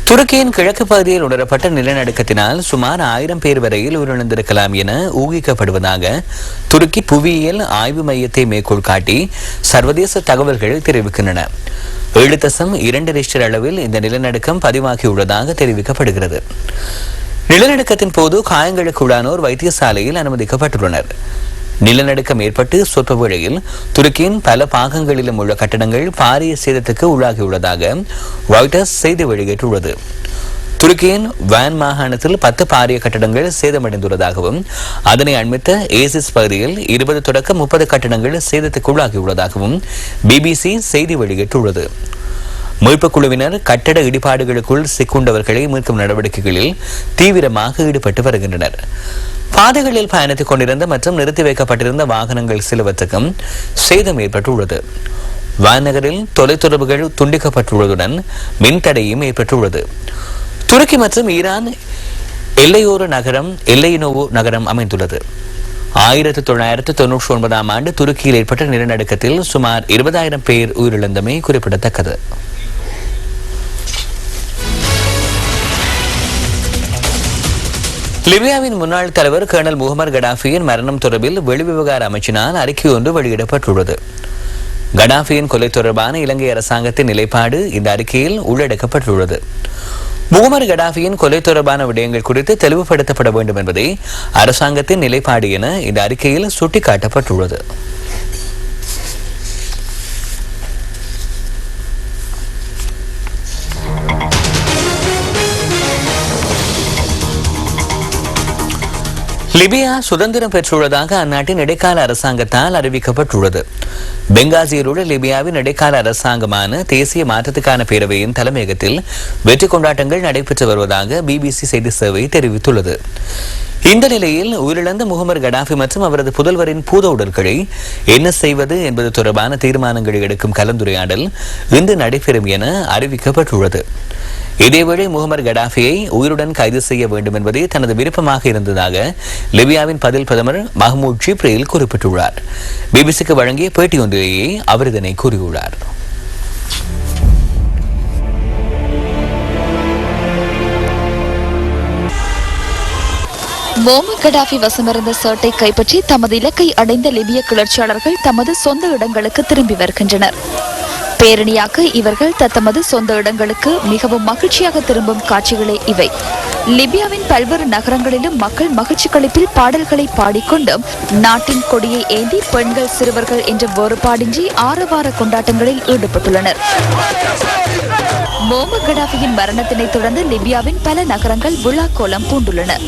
துருக்கியின் கிழக்கு பகுதியில் உணரப்பட்ட நிலநடுக்கத்தினால் சுமார் 1000 பேர் வரையில் உயிரிழந்திருக்கலாம் என ஊகிக்கப்படுவதாக துருக்கி புவியியல் ஆய்வு மையத்தை மேற்கோள் காட்டி சர்வதேச தகவல்கள் தெரிவிக்கின்றன. 7.2 ரிக்டர் அளவில் இந்த நிலநடுக்கம் பதிவாகியுள்ளதாக தெரிவிக்கப்படுகிறது. நிலநடுக்கத்தின் போது காயங்களுக்குள்ளானோர் வைத்தியசாலையில் அனுமதிக்கப்பட்டுள்ளனர். நிலநடுக்கம் ஏற்பட்டு சொற்ப வேளையில் துருக்கியின் பல பாகங்களிலும் உள்ள கட்டடங்கள் பாரிய சேதத்துக்கு உள்ளாகியுள்ளதாக ராய்ட்டர்ஸ் செய்தி வெளியிட்டுள்ளது. துருக்கியின் வான் மாகாணத்தில் 10 பாரிய கட்டடங்கள் சேதமடைந்துள்ளதாகவும் அதனை அண்மித்த ஏசிஸ் பகுதியில் 20 தொடக்க 30 கட்டடங்கள் சேதத்துக்கு உள்ளாகியுள்ளதாகவும் பிபிசி செய்தி வெளியிட்டுள்ளது. மீட்புக் குழுவினர் கட்டட இடிபாடுகளுக்குள் சிக்குண்டவர்களை மீட்கும் நடவடிக்கைகளில் தீவிரமாக ஈடுபட்டு வருகின்றனர். பாதைகளில் பயணித்துக் கொண்டிருந்த மற்றும் நிறுத்தி வைக்கப்பட்டிருந்த வாகனங்கள் சிலவற்றுக்கும் சேதம் ஏற்பட்டுள்ளது. வானகரில் தொலைத்தொடர்புகள் துண்டிக்கப்பட்டுள்ளதுடன் மின்தடையும் ஏற்பட்டுள்ளது. துருக்கி மற்றும் ஈரான் எல்லையோர நகரம் எல்லையினோவோ நகரம் அமைந்துள்ளது. 1999 ஆண்டு துருக்கியில் ஏற்பட்ட நிலநடுக்கத்தில் சுமார் 20,000 பேர் உயிரிழந்தமை குறிப்பிடத்தக்கது. லிபியாவின் முன்னாள் தலைவர் கர்னல் முகமது கடாஃபியின் மரணம் தொடர்பில் வெளிவிவகார அமைச்சினால் அறிக்கை ஒன்று வெளியிடப்பட்டுள்ளது. கடாஃபியின் கொலை தொடர்பான இலங்கை அரசாங்கத்தின் நிலைப்பாடு இந்த அறிக்கையில் உள்ளடக்கப்பட்டுள்ளது. முகமது கடாஃபியின் கொலை தொடர்பான விடயங்கள் குறித்து தெளிவுபடுத்தப்பட வேண்டும் என்பதே அரசாங்கத்தின் நிலைப்பாடு என இந்த அறிக்கையில் சுட்டிக்காட்டப்பட்டுள்ளது. லிபியா சுதந்திரம் பெற்றுள்ளதாக அந்நாட்டின் இடைக்கால அரசாங்கத்தால் அறிவிக்கப்பட்டுள்ளது. பெங்காசியில் உள்ள லிபியாவின் இடைக்கால அரசாங்கமான தேசிய மாற்றத்துக்கான பேரவையின் தலைமையகத்தில் வெற்றி கொண்டாட்டங்கள் நடைபெற்று வருவதாக பிபிசி செய்தி சேவை தெரிவித்துள்ளது. இந்த நிலையில் உயிரிழந்த முகமது கடாஃபி மற்றும் அவரது புதல்வரின் பூத உடல்களை என்ன செய்வது என்பது தொடர்பான தீர்மானங்களை எடுக்கும் கலந்துரையாடல் இன்று நடைபெறும் என அறிவிக்கப்பட்டுள்ளது. இதேவேளை முகமது கடாஃபியை உயிருடன் கைது செய்ய வேண்டும் என்பதே தனது விருப்பமாக இருந்ததாக லிபியாவின் பதில் பிரதமர் மஹ்மூத் ஜிப்ரீல் குறிப்பிட்டுள்ளார். பிபிசிக்கு வழங்கிய பேட்டியொன்றிலேயே அவர் இதனை கூறியுள்ளார். முகமது கடாஃபி வசமிருந்த சர்ட்டை கைப்பற்றி தமது இலக்கை அடைந்த லிபிய கிளர்ச்சியாளர்கள் தமது சொந்த இடங்களுக்கு திரும்பி வருகின்றனர். பேரணியாக இவர்கள் தத்தமது சொந்த இடங்களுக்கு மிகவும் மகிழ்ச்சியாக திரும்பும் காட்சிகளே இவை. லிபியாவின் பல்வேறு நகரங்களிலும் மக்கள் மகிழ்ச்சி களிப்பில் பாடல்களை பாடிக்கொண்டும் நாட்டின் கொடியை ஏந்தி பெண்கள் சிறுவர்கள் என்ற வேறுபாடின்றி ஆரவார கொண்டாட்டங்களில் ஈடுபட்டுள்ளனர். முகமது கடாஃபியின் மரணத்தினை தொடர்ந்து லிபியாவின் பல நகரங்கள் விழா கோலம் பூண்டுள்ளன.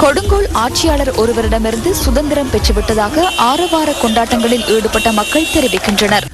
கொடுங்கோல் ஆட்சியாளர் ஒருவரிடமிருந்து சுதந்திரம் பெற்றுவிட்டதாக ஆரவார கொண்டாட்டங்களில் ஈடுபட்ட மக்கள் தெரிவிக்கின்றனர்.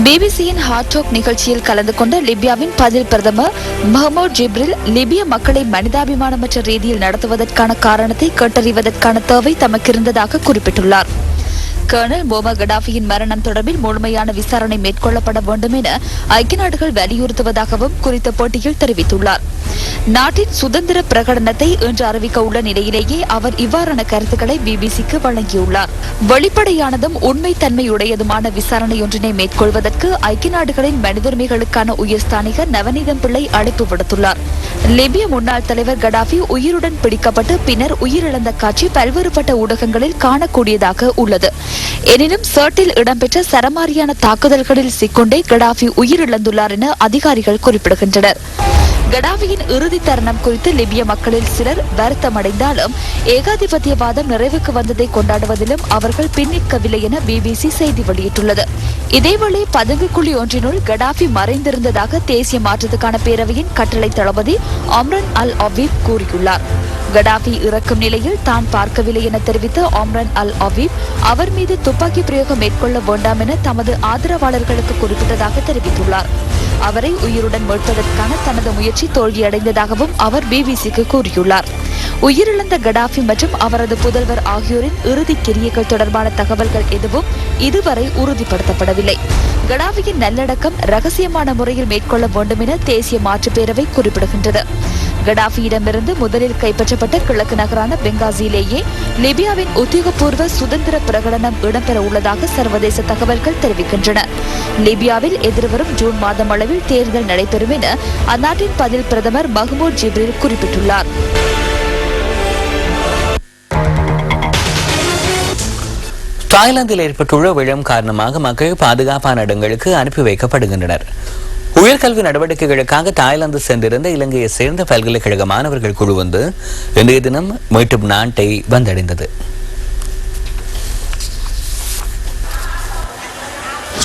பிபிசியின் ஹாட் டாக் நிகழ்ச்சியில் கலந்து கொண்ட லிபியாவின் பதில் பிரதமர் மஹ்மூத் ஜிப்ரீல் லிபிய மக்களை மனிதாபிமானமற்ற ரீதியில் நடத்துவதற்கான காரணத்தை கேட்டறிவதற்கான தேவை தமக்கு இருந்ததாக குறிப்பிட்டுள்ளார். கர்னல் முகமது கடாஃபியின் மரணம் தொடர்பில் முழுமையான விசாரணை மேற்கொள்ளப்பட வேண்டும் என ஐக்கிய நாடுகள் வலியுறுத்துவதாகவும் குறித்த போட்டியில் தெரிவித்துள்ளார். நாட்டின் சுதந்திர பிரகடனத்தை இன்று அறிவிக்க உள்ள நிலையிலேயே அவர் இவ்வாறான கருத்துக்களை பிபிசிக்கு வழங்கியுள்ளார். வெளிப்படையானதும் உண்மைத்தன்மையுடையதுமான விசாரணை ஒன்றினை மேற்கொள்வதற்கு ஐக்கிய நாடுகளின் மனித உரிமைகளுக்கான உயர்ஸ்தானிகர் நவநீதம் பிள்ளை அழைப்பு விடுத்துள்ளார். லிபிய முன்னாள் தலைவர் கடாஃபி உயிருடன் பிடிக்கப்பட்டு பின்னர் உயிரிழந்த காட்சி பல்வேறுபட்ட ஊடகங்களில் காணக்கூடியதாக உள்ளது. எனினும் சர்ட்டில் இடம்பெற்ற சரமாரியான தாக்குதல்களில் சிக்கொண்டே கடாஃபி உயிரிழந்துள்ளார் என அதிகாரிகள் குறிப்பிடுகின்றனர். கடாஃபியின் இறுதி தருணம் குறித்து லிபிய மக்களில் சிலர் வருத்தமடைந்தாலும் ஏகாதிபத்தியவாதம் நிறைவுக்கு வந்ததை கொண்டாடுவதிலும் அவர்கள் பின்னிற்கவில்லை என பிபிசி செய்தி வெளியிட்டுள்ளது. இதேவேளை பதுங்குக்குழி ஒன்றினுள் கடாஃபி மறைந்திருந்ததாக தேசிய மாற்றத்துக்கான பேரவையின் கட்டளை தளபதி ஒம்ரன் அல் அவீப் கூறியுள்ளார். கடாஃபி இறக்கும் நிலையில் தான் பார்க்கவில்லை என தெரிவித்த ஒம்ரன் அல் அவீப் அவர் மீது துப்பாக்கி பிரயோகம் மேற்கொள்ள வேண்டாம் என தமது ஆதரவாளர்களுக்கு குறிப்பிட்டதாக தெரிவித்துள்ளார். அவரை உயிருடன் மீட்பதற்கான தனது முயற்சி தோல்வியடைந்த அடைந்ததாகவும் அவர் பிபிசிக்கு கூறியுள்ளார். உயிரிழந்த கடாஃபி மற்றும் அவரது புதல்வர் ஆகியோரின் இறுதி கிரியைகள் தொடர்பான தகவல்கள் எதுவும் இதுவரை உறுதிப்படுத்தப்படவில்லை. கடாஃபியின் நல்லடக்கம் ரகசியமான முறையில் மேற்கொள்ள வேண்டும் என தேசிய மாற்றுப் பேரவை குறிப்பிடுகின்றது. கடாஃபியிடமிருந்து முதலில் கைப்பற்றப்பட்ட கிழக்கு நகரான பெங்காசியிலேயே லிபியாவின் உத்தியோகபூர்வ சுதந்திர பிரகடனம் இடம்பெற உள்ளதாக சர்வதேச தகவல்கள் தெரிவிக்கின்றன. லிபியாவில் எதிர்வரும் ஜூன் மாதம் அளவில் தேர்தல் நடைபெறும் என அந்நாட்டின் பதில் பிரதமர் மஹ்மூத் ஜிப்ரில் குறிப்பிட்டுள்ளார். தாய்லாந்தில் ஏற்பட்டுள்ள வெள்ளம் காரணமாக மக்கள் பாதுகாப்பான இடங்களுக்கு அனுப்பி வைக்கப்படுகின்றனர். உயர்கல்வி நடவடிக்கைகளுக்காக தாய்லாந்து சென்றிருந்த இலங்கையை சேர்ந்த பல்கலைக்கழக மாணவர்கள் குழு வந்து இன்றைய தினம் மீண்டும் நாட்டை வந்தடைந்தது.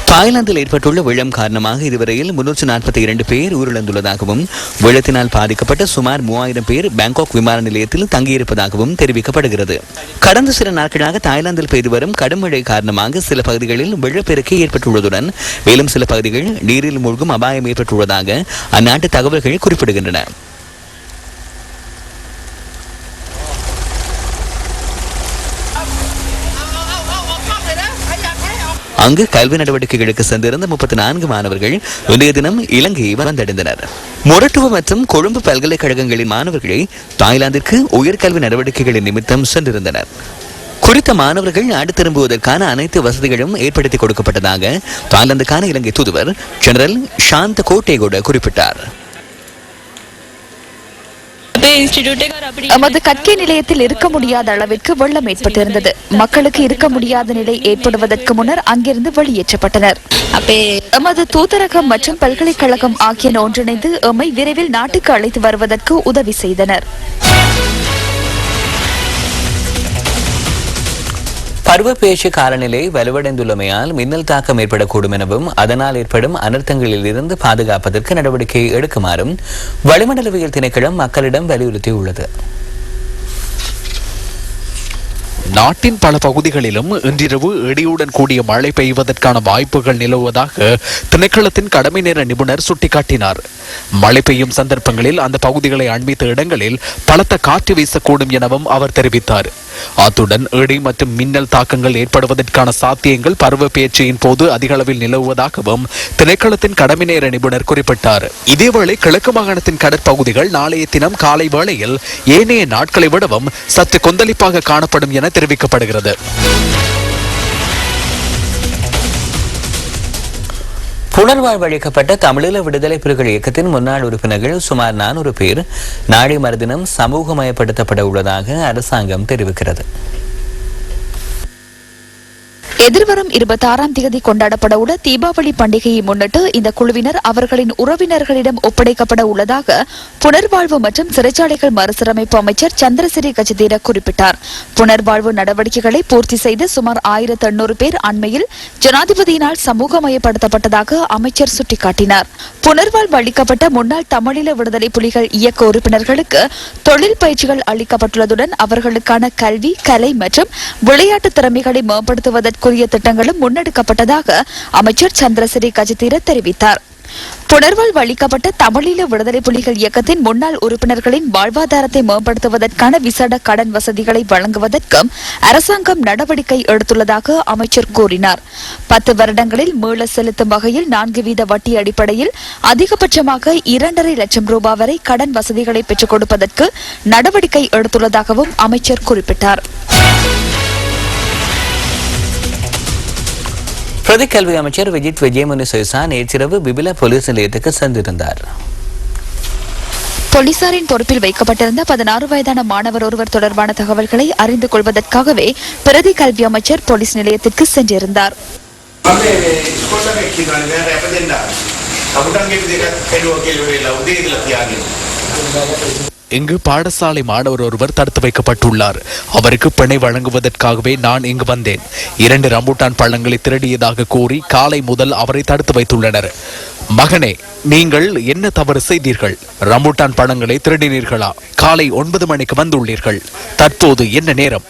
தாய்லாந்தில் ஏற்பட்டுள்ள வெள்ளம் காரணமாக இதுவரையில் 342 பேர் உயிரிழந்துள்ளதாகவும் வெள்ளத்தினால் பாதிக்கப்பட்ட சுமார் 3000 பேர் பாங்காக் விமான நிலையத்தில் தங்கியிருப்பதாகவும் தெரிவிக்கப்படுகிறது. கடந்த சில நாட்களாக தாய்லாந்தில் பெய்து வரும் கடும் மழை காரணமாக சில பகுதிகளில் வெள்ளப்பெருக்கு ஏற்பட்டுள்ளதுடன் மேலும் சில பகுதிகள் நீரில் மூழ்கும் அபாயம் ஏற்பட்டுள்ளதாக அந்நாட்டு தகவல்கள் குறிப்பிடுகின்றன. அங்கு கல்வி நடவடிக்கைகளுக்கு சென்றிருந்த 34 மாணவர்கள் இன்றைய தினம் இலங்கையை வந்தடைந்தனர். மொரட்டுவ மற்றும் கொழும்பு பல்கலைக்கழகங்களின் மாணவர்களை தாய்லாந்திற்கு உயர்கல்வி நடவடிக்கைகளின் நிமித்தம் சென்றிருந்தனர். குறித்த மாணவர்கள் நாடு திரும்புவதற்கான அனைத்து வசதிகளும் ஏற்படுத்தி கொடுக்கப்பட்டதாக தாய்லாந்துக்கான இலங்கை தூதுவர் ஜெனரல் சாந்த கோட்டேகோட குறிப்பிட்டார். எமது கற்கை நிலையத்தில் இருக்க முடியாத அளவிற்கு வெள்ளம் ஏற்பட்டிருந்தது. மக்களுக்கு இருக்க முடியாத நிலை ஏற்படுவதற்கு முன்னர் அங்கிருந்து வெளியேற்றப்பட்டனர். எமது தூதரகம் மற்றும் பல்கலைக்கழகம் ஆகியன ஒன்றிணைந்து எம்மை விரைவில் நாட்டுக்கு அழைத்து வருவதற்கு உதவி செய்தனர். பருவப்பெயர்ச்சி காலநிலை வலுவடைந்துள்ளமையால் மின்னல் தாக்கம் ஏற்படக்கூடும் எனவும் அதனால் ஏற்படும் அனர்த்தங்களில் இருந்து பாதுகாப்பதற்கு நடவடிக்கை எடுக்குமாறும் வளிமண்டலவியல் திணைக்களம் மக்களிடம் வலியுறுத்தியுள்ளது. நாட்டின் பல பகுதிகளிலும் இன்றிரவு இடியுடன் கூடிய மழை பெய்வதற்கான வாய்ப்புகள் நிலவுவதாக திணைக்களத்தின் கடமை நேர நிபுணர் சுட்டிக்காட்டினார். மழை பெய்யும் சந்தர்ப்பங்களில் அந்த பகுதிகளை அண்மித்த இடங்களில் பலத்த காற்று வீசக்கூடும் எனவும் அவர் தெரிவித்தார். அத்துடன் இடி மற்றும் மின்னல் தாக்கங்கள் ஏற்படுவதற்கான சாத்தியங்கள் பருவப்பெயர்ச்சியின் போது அதிக அளவில் நிலவுவதாகவும் திணைக்களத்தின் கடமை நேர நிபுணர் குறிப்பிட்டார். இதேவேளை கிழக்கு மாகாணத்தின் கடற்பகுதிகள் நாளைய தினம் காலை வேளையில் ஏனைய நாட்களை விடவும் சற்று கொந்தளிப்பாக காணப்படும் என தெரிவிக்கப்படுகிறது. புனர்வாழ்வு அளிக்கப்பட்ட தமிழீழ விடுதலை புலிகள் இயக்கத்தின் முன்னாள் உறுப்பினர்கள் சுமார் 400 பேர் நாளை மறுதினம் சமூகமயப்படுத்தப்பட உள்ளதாக அரசாங்கம் தெரிவிக்கிறது. எதிர்வரும் 26ஆம் தேதி கொண்டாடப்பட உள்ள தீபாவளி பண்டிகையை முன்னிட்டு இந்த குழுவினர் அவர்களின் உறவினர்களிடம் ஒப்படைக்கப்பட உள்ளதாக புனர்வாழ்வு மற்றும் சிறைச்சாலைகள் மறுசீரமைப்பு அமைச்சர் சந்திரசிறி கஜதீர குறிப்பிட்டார். புனர்வாழ்வு நடவடிக்கைகளை பூர்த்தி செய்து சுமார் 1800 பேர் அண்மையில் ஜனாதிபதியினால் சமூகமயப்படுத்தப்பட்டதாக அமைச்சர் சுட்டிக்காட்டினார். புனர்வாழ்வு அளிக்கப்பட்ட முன்னாள் தமிழீழ விடுதலை புலிகள் இயக்க உறுப்பினர்களுக்கு தொழில் பயிற்சிகள் அளிக்கப்பட்டுள்ளதுடன் அவர்களுக்கான கல்வி, கலை மற்றும் விளையாட்டு திறமைகளை மேம்படுத்துவதற்கு திட்டங்களும் முன்னெடுக்கப்பட்டதாக அமைச்சர் சந்திரசிறி கஜதீர தெரிவித்தார். புனர்வாழ்வு அளிக்கப்பட்ட தமிழீழ விடுதலை புலிகள் இயக்கத்தின் முன்னாள் உறுப்பினர்களின் வாழ்வாதாரத்தை மேம்படுத்துவதற்கான விசேட கடன் வசதிகளை வழங்குவதற்கும் அரசாங்கம் நடவடிக்கை எடுத்துள்ளதாக அமைச்சர் கூறினார். 10 வருடங்களில் மீள செலுத்தும் வகையில் 4 வீத வட்டி அடிப்படையில் அதிகபட்சமாக 2.5 லட்சம் ரூபாய் வரை கடன் வசதிகளை பெற்றுக் கொடுப்பதற்கு நடவடிக்கை எடுத்துள்ளதாகவும் அமைச்சர் குறிப்பிட்டார். பிரதி கல்வி அமைச்சர் விஜித் விஜயமுனி சொய்சா நேற்றிரவு பிபில போலீஸ் நிலையத்துக்கு சென்றிருந்தார். போலீசாரின் பொறுப்பில் வைக்கப்பட்டிருந்த 16 வயதான மாணவர் ஒருவர் தொடர்பான தகவல்களை அறிந்து கொள்வதற்காகவே பிரதி கல்வி அமைச்சர் போலீஸ் நிலையத்திற்கு சென்றிருந்தார். இங்கு பாடசாலை மாணவர் ஒருவர் தடுத்து வைக்கப்பட்டுள்ளார். அவருக்கு பிணை வழங்குவதற்காகவே நான் இங்கு வந்தேன். 2 ரம்பூட்டான் பழங்களை திருடியதாக கூறி காலை முதல் அவரை தடுத்து வைத்துள்ளனர். மகனே, நீங்கள் என்ன தவறு செய்தீர்கள்? ரம்பூட்டான் பழங்களை திருடினீர்களா? காலை 9 மணிக்கு வந்துள்ளீர்கள். தற்போது என்ன நேரம்?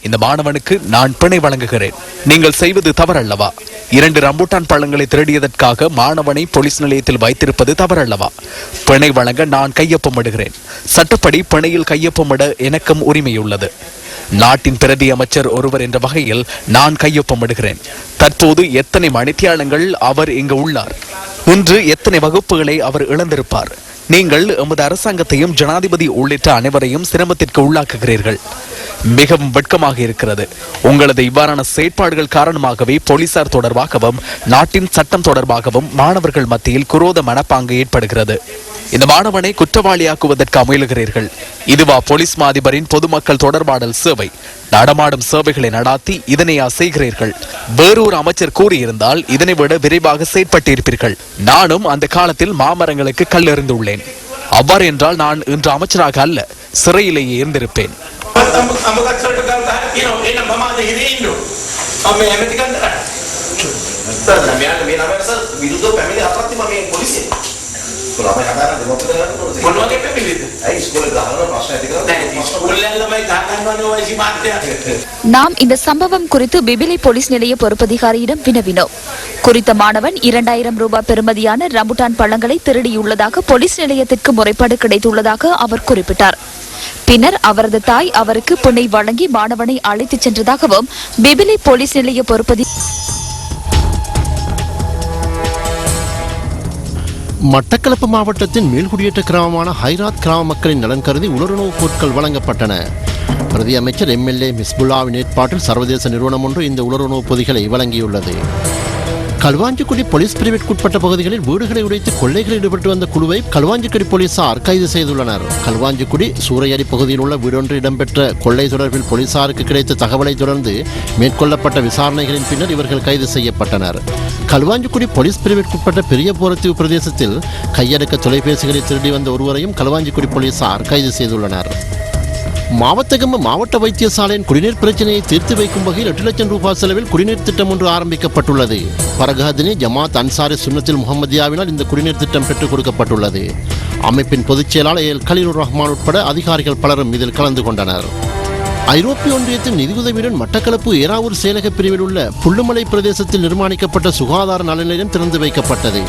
இந்த மாணவனுக்கு நான் பிணை வழங்குகிறேன். நீங்கள் செய்வது தவறல்லவா? 2 ரம்புட்டான் பழங்களை திருடியதற்காக மாணவனை போலீஸ் நிலையத்தில் வைத்திருப்பது தவறல்லவா? பிணை வழங்க நான் கையொப்பமிடுகிறேன். சட்டப்படி பிணையில் கையொப்பமிட எனக்கும் உரிமையுள்ளது. நாட்டின் பிரதி அமைச்சர் ஒருவர் என்ற வகையில் நான் கையொப்பமிடுகிறேன். தற்போது எத்தனை மணித்தியாலங்கள் அவர் இங்கு உள்ளார், இன்று எத்தனை வகுப்புகளை அவர் இழந்திருப்பார். நீங்கள் எமது அரசாங்கத்தையும் ஜனாதிபதி உள்ளிட்ட அனைவரையும் சிரமத்திற்கு உள்ளாக்குகிறீர்கள். மிகவும் வெட்கமாக இருக்கிறது. உங்களது இவ்வாறான செயற்பாடுகள் காரணமாகவே போலீசார் தொடர்பாகவும் நாட்டின் சட்டம் தொடர்பாகவும் மாணவர்கள் மத்தியில் குரோத மனப்பாங்கு ஏற்படுகிறது. இந்த மாணவனை குற்றவாளியாக்குவதற்கு முயலுகிறீர்கள். இதுவா போலீஸ் மாதிபரின் பொதுமக்கள் தொடர்பாடல் சேவை? நடமாடும் சேவைகளை நடாத்தி இதனையா செய்கிறீர்கள்? வேறொரு அமைச்சர் கூறியிருந்தால் இதனை விட விரைவாக செயற்பட்டிருப்பீர்கள். நானும் அந்த காலத்தில் மாமரங்களுக்கு கல் எறிந்துள்ளேன். அவ்வாறு என்றால் நான் இன்று அமைச்சராக அல்ல, சிறையிலேயே இருந்திருப்பேன். நாம் இந்த சம்பவம் குறித்து பிபிலி போலீஸ் நிலைய பொறுப்பதிகாரியிடம் வினவினோம். குறித்த மாணவன் 2000 ரூபாய் பெறுமதியான ரம்புட்டான் பழங்களை திருடியுள்ளதாக போலீஸ் நிலையத்திற்கு முறைப்பாடு கிடைத்துள்ளதாக அவர் குறிப்பிட்டார். பின்னர் அவரது தாய் அவருக்கு பிணை வழங்கி மாணவனை அழைத்துச் சென்றதாகவும் பிபிலி போலீஸ் நிலைய பொறுப்பதி மட்டக்களப்பு மாவட்டத்தின் மேல்குடியேற்ற கிராமமான ஹைராத் கிராம மக்களின் நலன் கருதி உலருணவுப் பொருட்கள் வழங்கப்பட்டன. பிரதி அமைச்சர் எம்எல்ஏ மிஸ்புல்லாவின் ஏற்பாட்டில் சர்வதேச நிறுவனம் ஒன்று இந்த உலருணவுப் பொதிகளை வழங்கியுள்ளது. களுவாஞ்சிக்குடி போலீஸ் பிரிவிற்குட்பட்ட பகுதிகளில் வீடுகளை உடைத்து கொள்ளைகளில் ஈடுபட்டு வந்த குழுவை களுவாஞ்சிக்குடி போலீசார் கைது செய்துள்ளனர். களுவாஞ்சிக்குடி சூறையடி பகுதியில் உள்ள வீடொன்று இடம்பெற்ற கொள்ளை தொடர்பில் போலீசாருக்கு கிடைத்த தகவலை தொடர்ந்து மேற்கொள்ளப்பட்ட விசாரணைகளின் பின்னர் இவர்கள் கைது செய்யப்பட்டனர். களுவாஞ்சிக்குடி போலீஸ் பிரிவிற்குட்பட்ட பெரிய போரத்தீவு பிரதேசத்தில் கையடக்க தொலைபேசிகளை திருடி வந்த ஒருவரையும் களுவாஞ்சிக்குடி போலீசார் கைது செய்துள்ளனர். மாவத்தகம மாவட்ட வைத்தியசாலையின் குடிநீர் பிரச்சினையை தீர்த்து வைக்கும் வகையில் 8 லட்சம் ரூபாய் செலவில் குடிநீர் திட்டம் ஒன்று ஆரம்பிக்கப்பட்டுள்ளது. பரகாதினி ஜமாத் அன்சாரி சுன்னத்தில் முகமதியாவினால் இந்த குடிநீர் திட்டம் பெற்றுக் கொடுக்கப்பட்டுள்ளது. அமைப்பின் பொதுச் செயலாளர் எல் கலீலுர் ரஹ்மான் உட்பட அதிகாரிகள் பலரும் இதில் கலந்து கொண்டனர். ஐரோப்பிய ஒன்றியத்தின் நிதியுதவியுடன் மட்டக்களப்பு ஏராவூர் செயலக பிரிவில் உள்ள புள்ளுமலை பிரதேசத்தில் நிர்மாணிக்கப்பட்ட சுகாதார நலநிலையம் திறந்து வைக்கப்பட்டது.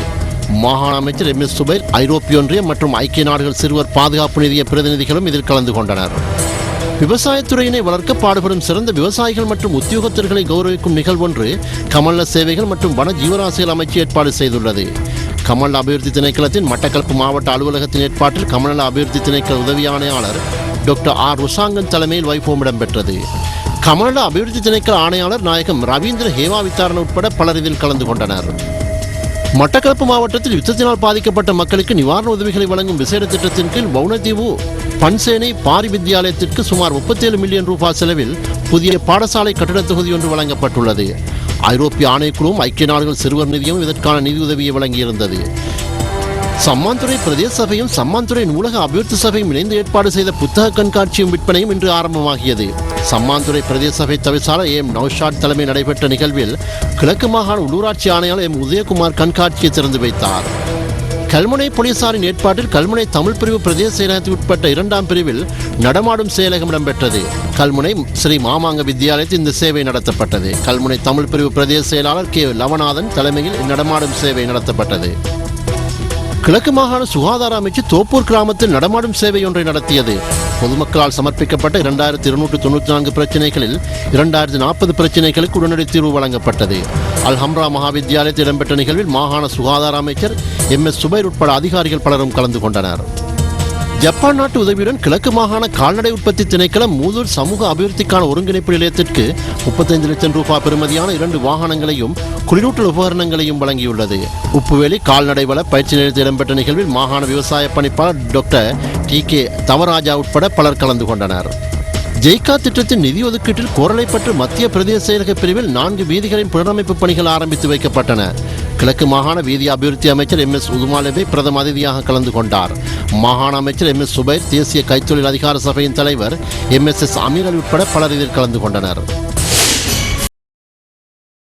மாகாண அமைச்சர் எம் எஸ் சுபைர், ஐரோப்பிய ஒன்றியம் மற்றும் ஐக்கிய நாடுகள் சிறுவர் பாதுகாப்பு நிதிய பிரதிநிதிகளும் இதில் கலந்து கொண்டனர். விவசாயத்துறையினை வளர்க்க பாடுபடும் சிறந்த விவசாயிகள் மற்றும் உத்தியோகத்தர்களை கௌரவிக்கும் நிகழ்வொன்று கமல்ல சேவைகள் மற்றும் வன ஜீவராசிகள் அமைச்சு ஏற்பாடு செய்துள்ளது. கமல்ல அபிவிருத்தி திணைக்களத்தின் மட்டக்களப்பு மாவட்ட அலுவலகத்தின் ஏற்பாட்டில் கமல்ல அபிவிருத்தி திணைக்கள உதவி ஆணையாளர் டாக்டர் ஆர் ருசாங்கன் தலைமையில் வைபவம் இடம்பெற்றது. கமல்ல அபிவிருத்தி திணைக்கள ஆணையாளர் நாயகம் ரவீந்திர ஹேவா வித்தாரண உட்பட பலர் இதில் கலந்து கொண்டனர். மட்டக்களப்பு மாவட்டத்தில் யுத்தத்தினால் பாதிக்கப்பட்ட மக்களுக்கு நிவாரண உதவிகளை வழங்கும் விசேட திட்டத்தின் கீழ் வவுனதீவு பன்சேனை பாரி வித்தியாலயத்திற்கு சுமார் 37 மில்லியன் ரூபாய் செலவில் புதிய பாடசாலை கட்டிடத் தொகுதி ஒன்று வழங்கப்பட்டுள்ளது. ஐரோப்பிய ஆணைக்குழுவும் ஐக்கிய நாடுகள் சிறுவர் நிதியமும் இதற்கான நிதியுதவியை வழங்கியிருந்தது. சம்மாந்துறை பிரதேச சபையும் சம்மாந்துறை நூலக அபிவிருத்தி சபையும் இணைந்து ஏற்பாடு செய்த புத்தக கண்காட்சியும் விற்பனையும் இன்று ஆரம்பமாகியது. சம்மாந்துறை பிரதேச சபை தவிசாளர் எம் நௌஷாட் தலைமை நடைபெற்ற நிகழ்வில் கிழக்கு மாகாண உள்ளூராட்சி ஆணையாளர் எம் உதயகுமார் கண்காட்சியை திறந்து வைத்தார். கல்முனை போலீசாரின் ஏற்பாட்டில் கல்முனை தமிழ் பிரிவு பிரதேச செயலகத்துக்கு உட்பட்ட 2ஆம் பிரிவில் நடமாடும் செயலகம் இடம்பெற்றது. கல்முனை ஸ்ரீ மாமாங்க வித்தியாலயத்தில் இந்த சேவை நடத்தப்பட்டது. கல்முனை தமிழ் பிரிவு பிரதேச செயலாளர் கே லவநாதன் தலைமையில் நடமாடும் சேவை நடத்தப்பட்டது. கிழக்கு மாகாண சுகாதார அமைச்சு தோப்பூர் கிராமத்தில் நடமாடும் சேவை ஒன்றை நடத்தியது. பொதுமக்களால் சமர்ப்பிக்கப்பட்ட 2294 பிரச்சினைகளில் 2040 பிரச்சினைகளுக்கு உடனடி தீர்வு வழங்கப்பட்டது. அல்ஹம்ரா மகாவித்தியாலயத்தில் இடம்பெற்ற நிகழ்வில் மாகாண சுகாதார அமைச்சர் எம் எஸ் சுபைர் உட்பட அதிகாரிகள் பலரும் கலந்து கொண்டனர். ஜப்பான் நாட்டு உதவியுடன் கிழக்கு மாகாண கால்நடை உற்பத்தி திணைக்களம் மூதூர் சமூக அபிவிருத்திக்கான ஒருங்கிணைப்பு நிலையத்திற்கு 35 லட்சம் ரூபாய் பெறுமதியான 2 வாகனங்களையும் குளிரூட்டல் உபகரணங்களையும் வழங்கியுள்ளது. உப்புவேலி கால்நடை வள பயிற்சி நிலையத்தில் இடம்பெற்ற நிகழ்வில் மாகாண விவசாய பணிப்பாளர் டாக்டர் டி.கே. தவராஜா உட்பட பலர் கலந்து கொண்டனர். ஜெய்கா திட்டத்தின் நிதி ஒதுக்கீட்டில் கோரளைப்பற்று மத்திய பிரதேச செயலக பிரிவில் 4 வீதிகளின் புனரமைப்பு பணிகள் ஆரம்பித்து வைக்கப்பட்டன. கிழக்கு மாகாண வீதி அபிவிருத்தி அமைச்சர் எம் எஸ் உதுமாலபே பிரதம அதிதியாக கலந்து கொண்டார். மாகாண அமைச்சர் எம் எஸ் சுபைர், தேசிய கைத்தொழில் அதிகார சபையின் தலைவர் எம் எஸ் எஸ் அமீர் அலி உட்பட பலர் இதில் கலந்து கொண்டனர்.